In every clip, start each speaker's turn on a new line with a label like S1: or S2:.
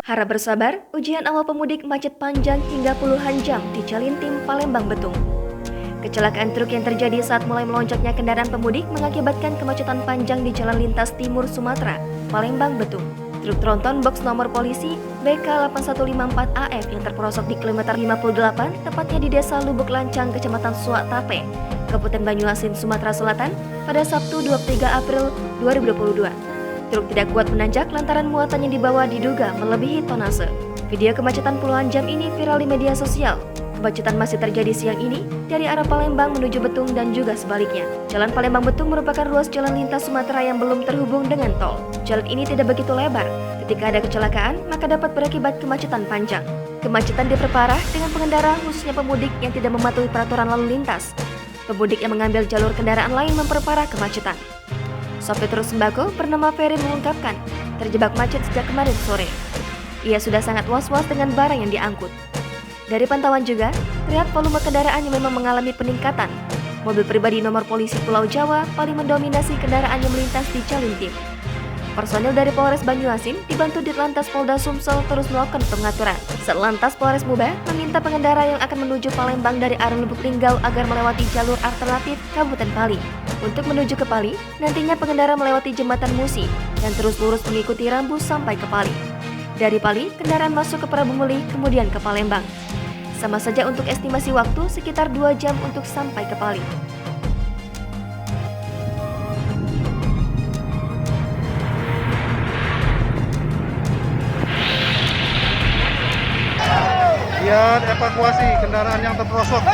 S1: Harap bersabar, ujian awal pemudik macet panjang hingga puluhan jam di Jalintim, Palembang Betung. Kecelakaan truk yang terjadi saat mulai melonjaknya kendaraan pemudik mengakibatkan kemacetan panjang di Jalan Lintas Timur Sumatera, Palembang Betung. Truk tronton box nomor polisi BK8154AF yang terperosok di kilometer 58, tepatnya di Desa Lubuk Lancang, Kecamatan Suak Tape, Kabupaten Banyuasin, Sumatera Selatan, pada Sabtu 23 April 2022. Truk tidak kuat menanjak lantaran muatan yang dibawa diduga melebihi tonase. Video kemacetan puluhan jam ini viral di media sosial. Kemacetan masih terjadi siang ini dari arah Palembang menuju Betung dan juga sebaliknya. Jalan Palembang Betung merupakan ruas jalan lintas Sumatera yang belum terhubung dengan tol. Jalan ini tidak begitu lebar. Ketika ada kecelakaan, maka dapat berakibat kemacetan panjang. Kemacetan diperparah dengan pengendara, khususnya pemudik yang tidak mematuhi peraturan lalu lintas. Pemudik yang mengambil jalur kendaraan lain memperparah kemacetan. Sopir truk sembako bernama Ferry mengungkapkan terjebak macet sejak kemarin sore. Ia sudah sangat was-was dengan barang yang diangkut. Dari pantauan juga, terlihat volume kendaraan yang memang mengalami peningkatan. Mobil pribadi nomor polisi Pulau Jawa paling mendominasi kendaraan yang melintas di Jalintim. Personil dari Polres Banyuasin dibantu Ditlantas Polda Sumsel terus melakukan pengaturan. Satlantas Polres Muba meminta pengendara yang akan menuju Palembang dari arah Lubuk Linggau agar melewati jalur alternatif Kabupaten Pali. Untuk menuju ke Pali, nantinya pengendara melewati Jembatan Musi dan terus lurus mengikuti rambu sampai ke Pali. Dari Pali, kendaraan masuk ke Prabu Mulih kemudian ke Palembang. Sama saja untuk estimasi waktu sekitar 2 jam untuk sampai ke Pali.
S2: Kemudian evakuasi kendaraan yang terperosok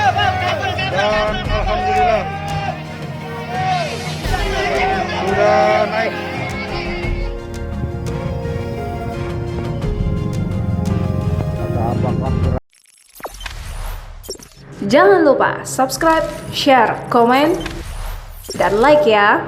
S2: dan alhamdulillah sudah naik.
S3: Jangan lupa subscribe, share, komen, dan like ya.